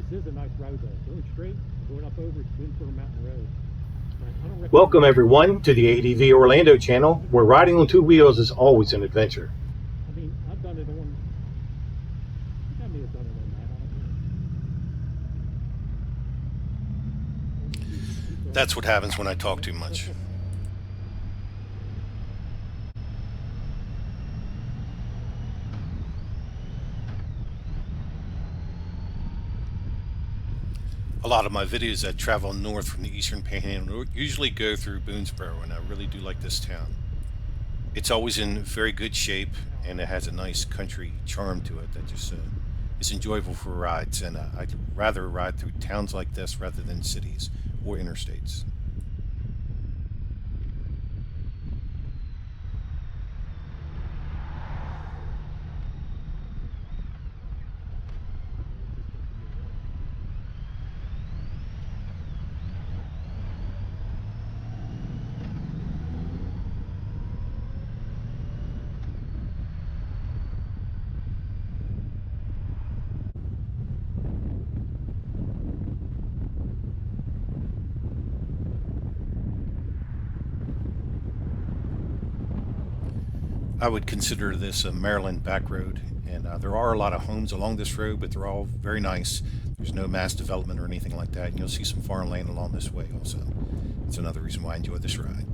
This is a nice road though. Going straight, going up over Twin Turtle Mountain Road. Welcome everyone to the ADV Orlando channel, where riding on two wheels is always an adventure. I mean, I've done it on. I may have done it on that. That's what happens when I talk too much. A lot of my videos that travel north from the Eastern Panhandle usually go through Boonesboro, and I really do like this town. It's always in very good shape, and it has a nice country charm to it that just is enjoyable for rides, and I'd rather ride through towns like this rather than cities or interstates. I would consider this a Maryland back road, and there are a lot of homes along this road, but they're all very nice. There's no mass development or anything like that, and you'll see some farmland along this way also. It's another reason why I enjoy this ride.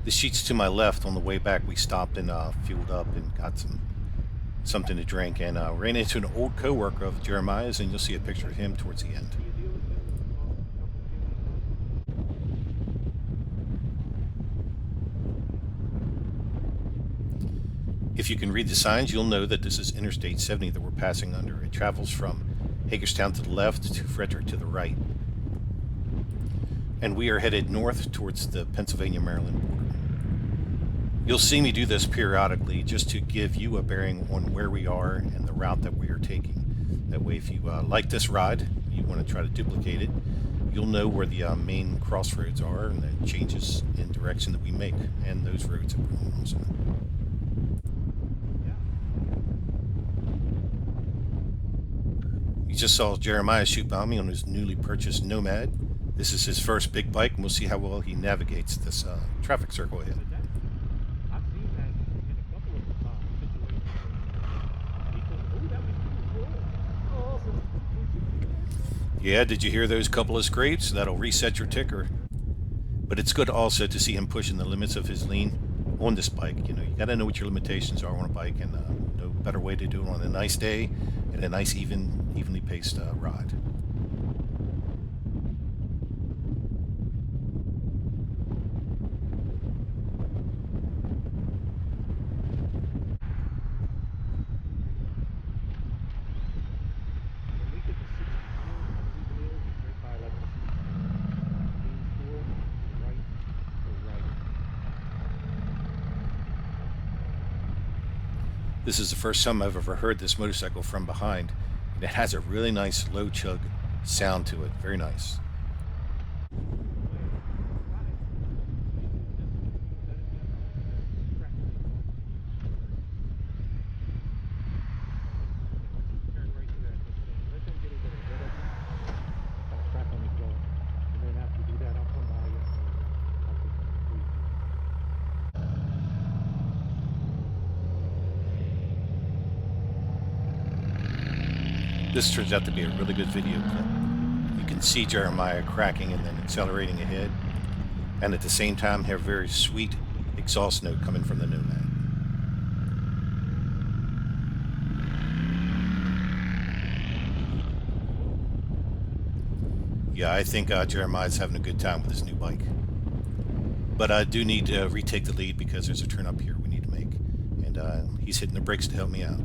The sheets to my left, on the way back, we stopped and fueled up and got something to drink, and ran into an old co-worker of Jeremiah's, and you'll see a picture of him towards the end. If you can read the signs, you'll know that this is Interstate 70 that we're passing under. It travels from Hagerstown to the left to Frederick to the right. And we are headed north towards the Pennsylvania-Maryland border. You'll see me do this periodically just to give you a bearing on where we are and the route that we are taking. That way, if you like this ride, you want to try to duplicate it, you'll know where the main crossroads are and the changes in direction that we make, and those roads that we're on also. You just saw Jeremiah shoot by me on his newly purchased Nomad. This is his first big bike, and we'll see how well he navigates this traffic circle ahead. I've seen that in a couple of situations. People, that was cool. Awesome. Yeah, did you hear those couple of scrapes? That'll reset your ticker. But it's good also to see him pushing the limits of his lean on this bike. You know, you got to know what your limitations are on a bike, and no better way to do it on a nice day and a nice evenly paced ride. This is the first time I've ever heard this motorcycle from behind, and it has a really nice low chug sound to it. Very nice. This turns out to be a really good video clip. You can see Jeremiah cracking and then accelerating ahead, and at the same time have very sweet exhaust note coming from the Nomad. Yeah, I think Jeremiah's having a good time with his new bike. But I do need to retake the lead because there's a turn up here we need to make. And he's hitting the brakes to help me out.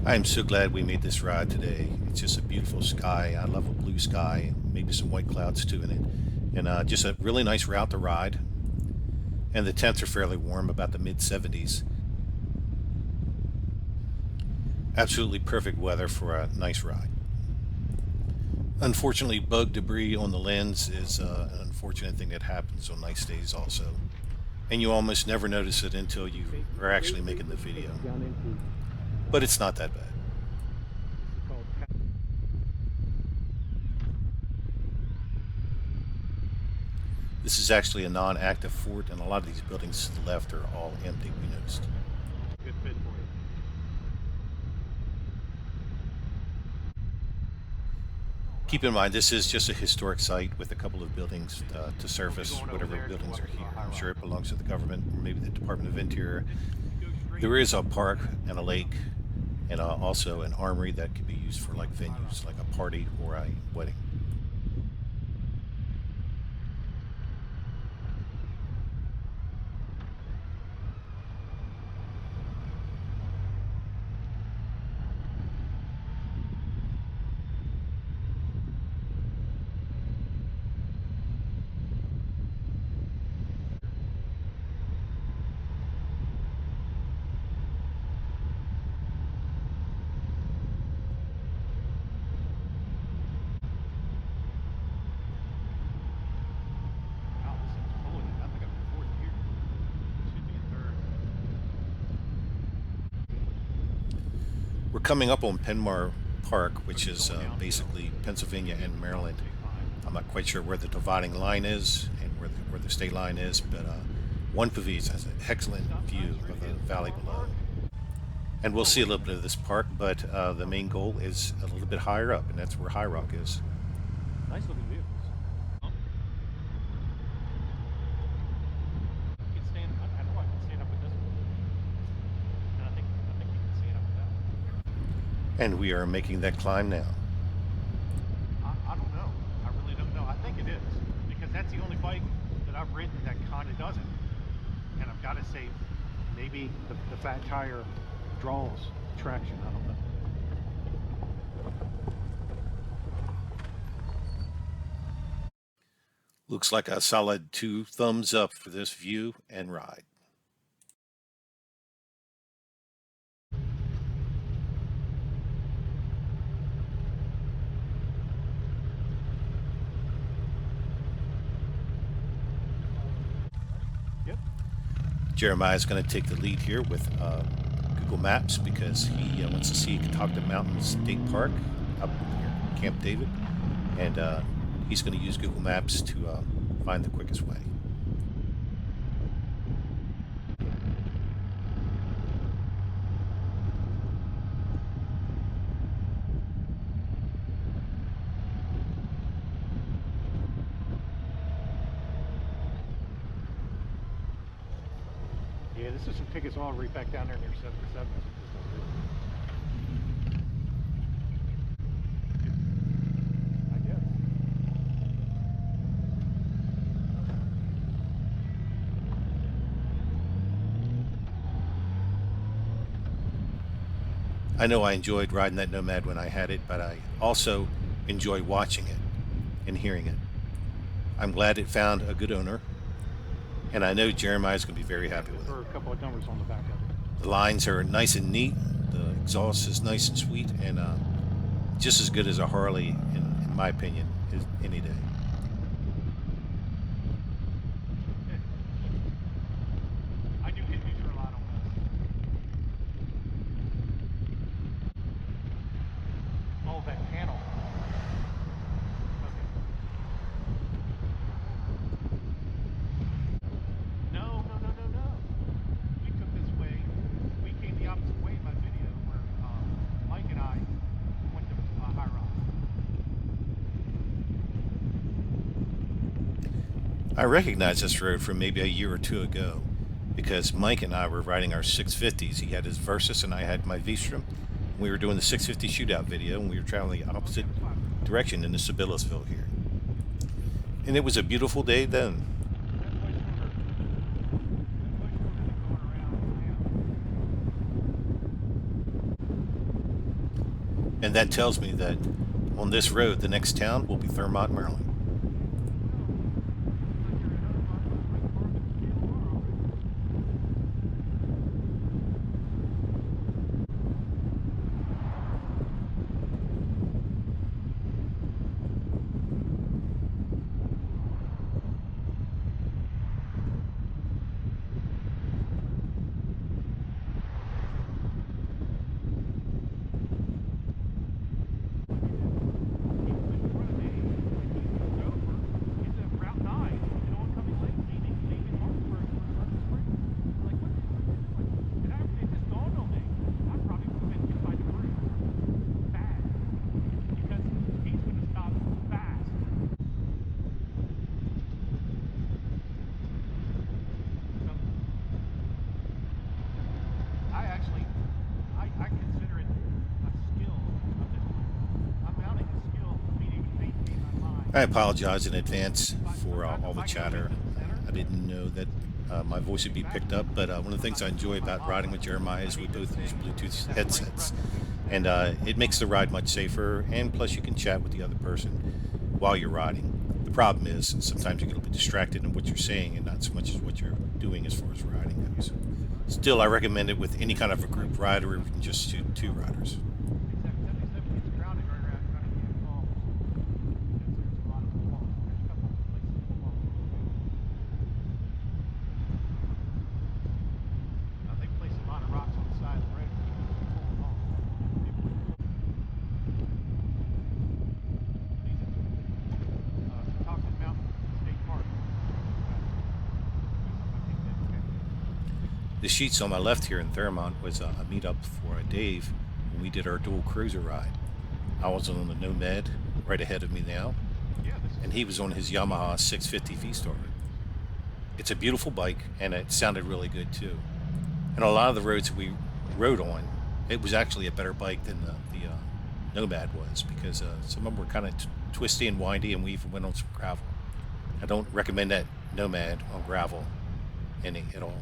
I am so glad we made this ride today. It's just a beautiful sky. I love a blue sky, maybe some white clouds too in it. And just a really nice route to ride. And the temps are fairly warm, about the mid-70s. Absolutely perfect weather for a nice ride. Unfortunately, bug debris on the lens is an unfortunate thing that happens on nice days also. And you almost never notice it until you are actually making the video. But it's not that bad. This is actually a non-active fort, and a lot of these buildings to the left are all empty, we noticed. Good fit for you. Keep in mind, this is just a historic site with a couple of buildings to surface, whatever buildings are here. I'm sure it belongs to the government, or maybe the Department of Interior. There is a park and a lake, and also an armory that could be used for like venues, like a party or a wedding. We're coming up on Penmar Park, which is basically Pennsylvania and Maryland. I'm not quite sure where the dividing line is and where the state line is, but one pavilion has an excellent view of the valley below. And we'll see a little bit of this park, but the main goal is a little bit higher up, and that's where High Rock is. Nice looking vehicles. You can stand. I know I can stand up with this one. And I think you can stand up with that one. And we are making that climb now. I don't know. I really don't know. I think it is, because that's the only bike that I've ridden that kind of doesn't. And I've got to say, maybe the fat tire draws traction. I don't know. Looks like a solid 2 thumbs up for this view and ride. Yep. Jeremiah's going to take the lead here with Google Maps because he wants to see Catoctin Mountain State Park up near Camp David, and he's going to use Google Maps to find the quickest way. Yeah, this is some tickets all right back down there near 77. I guess. I know I enjoyed riding that Nomad when I had it, but I also enjoy watching it and hearing it. I'm glad it found a good owner, and I know Jeremiah's going to be very happy with it. Throw a couple of numbers on the back of it. The lines are nice and neat, the exhaust is nice and sweet, and just as good as a Harley, in my opinion, is any day. I do hit these a lot on this. Oh, that panel. Okay. No. We took this way. We came the opposite way in my video where Mike and I went to High Rock. I recognize this road from maybe a year or two ago because Mike and I were riding our 650s. He had his Versus and I had my V-Strom. We were doing the 650 shootout video and we were traveling the opposite direction into Sibyllesville here. And it was a beautiful day then. And that tells me that on this road, the next town will be Thurmont, Maryland. I consider it a skill of this. I'm mounting a skill for me to even maintain my line. I apologize in advance for all the chatter. I didn't know that my voice would be picked up, but one of the things I enjoy about riding with Jeremiah is we both use Bluetooth headsets, and it makes the ride much safer, and plus you can chat with the other person while you're riding. The problem is sometimes you get a little bit distracted in what you're saying and not so much as what you're doing as far as riding goes. Still, I recommend it with any kind of a group ride or even just two riders. The sheets on my left here in Thurmont was a meetup for Dave when we did our dual cruiser ride. I was on the Nomad right ahead of me now, and he was on his Yamaha 650 V-Star. It's a beautiful bike, and it sounded really good too. And a lot of the roads we rode on, it was actually a better bike than the Nomad was, because some of them were kind of twisty and windy, and we even went on some gravel. I don't recommend that Nomad on gravel any at all.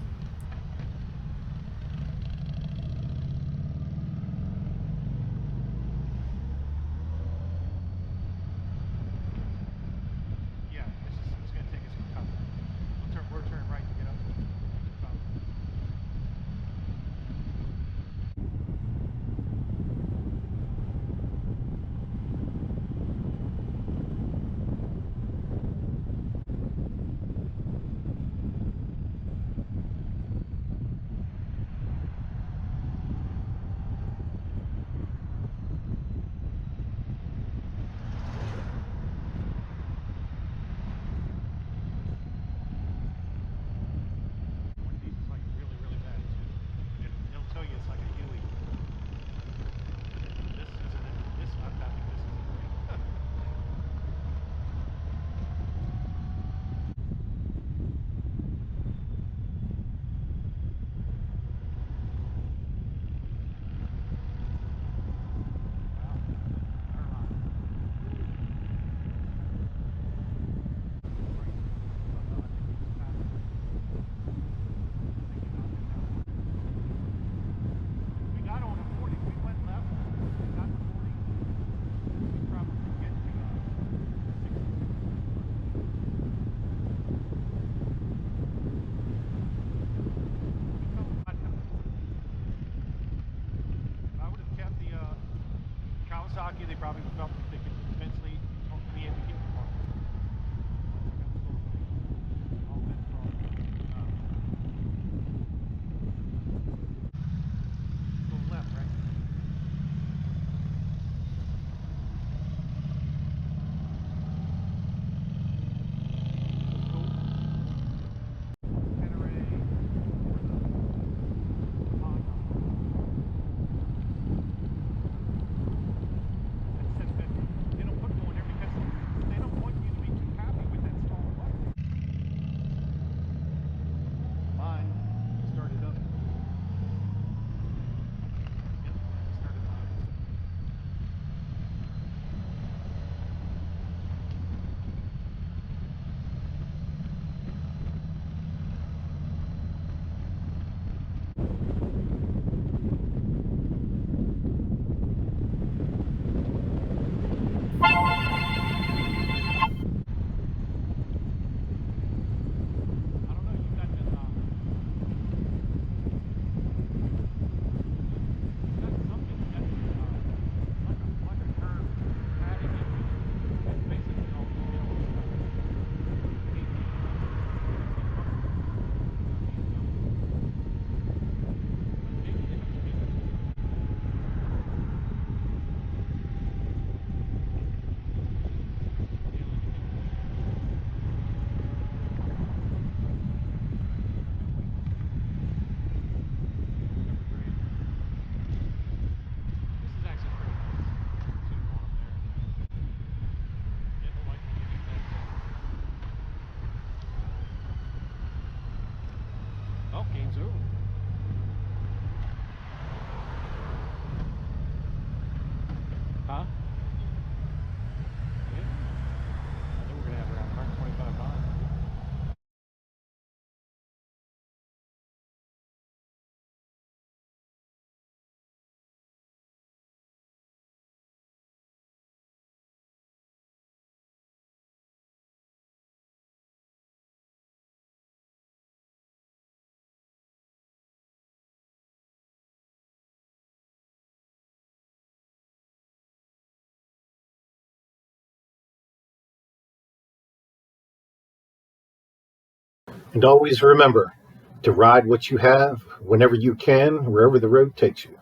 And always remember to ride what you have whenever you can, wherever the road takes you.